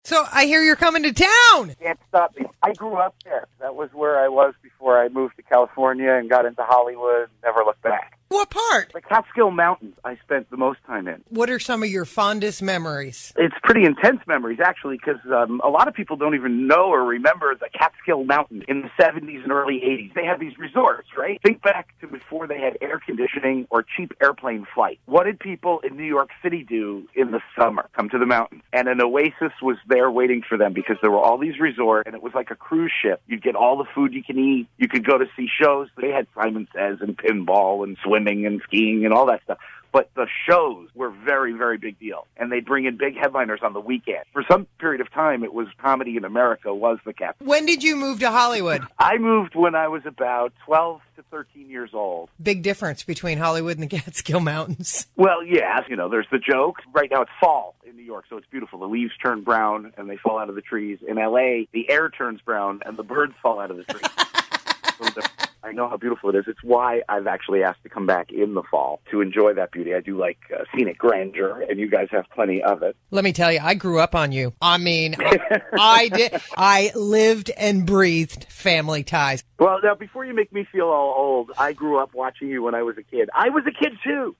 So I hear you're coming to town. Can't stop me. I grew up there. That was where I was before I moved to California and got into Hollywood. Never looked back. What part? The Catskill Mountains I spent the most time in. What are some of your fondest memories? It's pretty intense memories, actually, because a lot of people don't even know or remember the Catskill Mountains in the 70s and early 80s. They had these resorts, right? Think back to before they had air conditioning or cheap airplane flight. What did people in New York City do in the summer? Come to the mountains. And an oasis was there waiting for them because there were all these resorts, and it was like a cruise ship. You'd get all the food you can eat. You could go to see shows. They had Simon Says and pinball and swimming and skiing and all that stuff. But the shows were very, very big deal. And they'd bring in big headliners on the weekend. For some period of time, it was Comedy in America was the cap. When did you move to Hollywood? I moved when I was about 12 to 13 years old. Big difference between Hollywood and the Catskill Mountains. Well, yeah, there's the joke. Right now it's fall in New York, so it's beautiful. The leaves turn brown and they fall out of the trees. In L.A., the air turns brown and the birds fall out of the trees. I know how beautiful it is. It's why I've actually asked to come back in the fall to enjoy that beauty. I do like scenic grandeur, and you guys have plenty of it. Let me tell you, I grew up on you. I mean, I did. I lived and breathed family ties. Well, now, before you make me feel all old, I grew up watching you when I was a kid. I was a kid, too.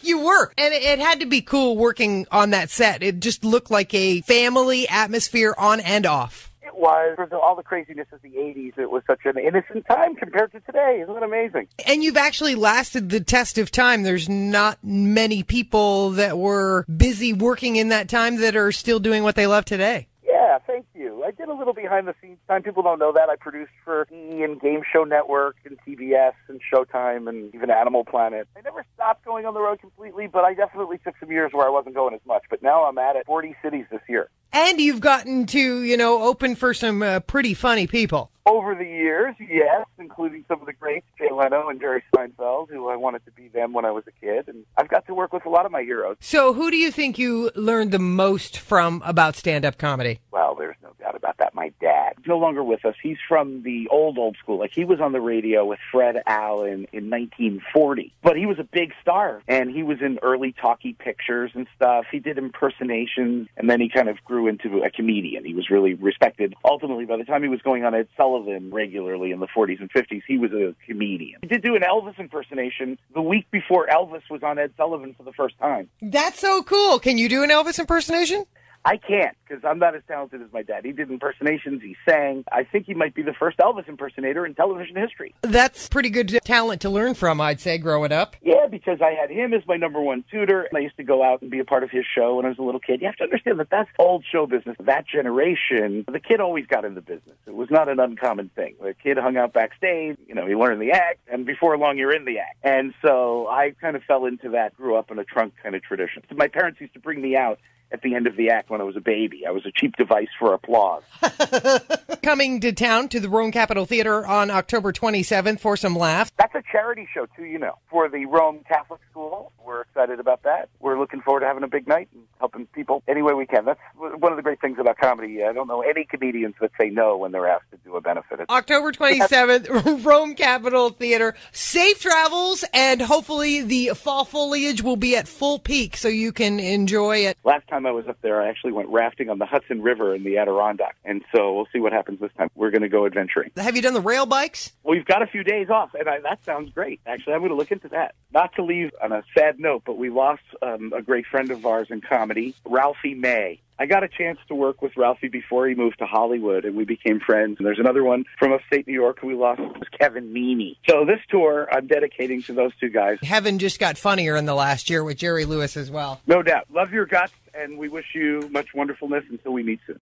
You were. And it had to be cool working on that set. It just looked like a family atmosphere on and off. It was. For all the craziness of the 80s, it was such an innocent time compared to today. Isn't it amazing? And you've actually lasted the test of time. There's not many people that were busy working in that time that are still doing what they love today. Yeah, thank you. I did a little behind-the-scenes time. People don't know that. I produced for E! and Game Show Network and TBS and Showtime and even Animal Planet. I never stopped going on the road completely, but I definitely took some years where I wasn't going as much. But now I'm at it. 40 cities this year. And you've gotten to, open for some pretty funny people. Over the years, yes, including some of the greats, Jay Leno and Jerry Seinfeld, who I wanted to be them when I was a kid. And I've got to work with a lot of my heroes. So who do you think you learned the most from about stand-up comedy? Well, there's no doubt about that. My dad. He's no longer with us. He's from the old school. Like, he was on the radio with Fred Allen in 1940. But he was a big star, and he was in early talkie pictures and stuff. He did impersonations, and then he kind of grew into a comedian. He was really respected. Ultimately, by the time he was going on Ed Sullivan regularly in the 40s and 50s, he was a comedian. He did do an Elvis impersonation the week before Elvis was on Ed Sullivan for the first time. That's so cool. Can you do an Elvis impersonation? I can't, because I'm not as talented as my dad. He did impersonations, he sang. I think he might be the first Elvis impersonator in television history. That's pretty good talent to learn from, I'd say, growing up. Yeah, because I had him as my number one tutor. I used to go out and be a part of his show when I was a little kid. You have to understand that that's old show business. That generation, the kid always got in the business. It was not an uncommon thing. The kid hung out backstage, he learned the act, and before long you're in the act. And so I kind of fell into that, grew up in a trunk kind of tradition. So my parents used to bring me out at the end of the act when I was a baby. I was a cheap device for applause. Coming to town to the Rome Capitol Theater on October 27th for some laughs. That's a charity show, too, for the Rome Catholic School. We're excited about that. We're looking forward to having a big night and helping people any way we can. That's one of the great things about comedy. I don't know any comedians that say no when they're asked to do a benefit. October 27th, Rome Capitol Theater. Safe travels, and hopefully the fall foliage will be at full peak so you can enjoy it. Last time I was up there, I actually went rafting on the Hudson River in the Adirondack, and so we'll see what happens this time. We're going to go adventuring. Have you done the rail bikes? Well, we've got a few days off, and that sounds great. Actually, I'm going to look into that. Not to leave on a sad note, but we lost a great friend of ours in comedy, Ralphie May. I got a chance to work with Ralphie before he moved to Hollywood, and we became friends. And there's another one from upstate New York who we lost, was Kevin Meaney. So this tour, I'm dedicating to those two guys. Heaven just got funnier in the last year with Jerry Lewis as well. No doubt. Love your guts, and we wish you much wonderfulness until we meet soon.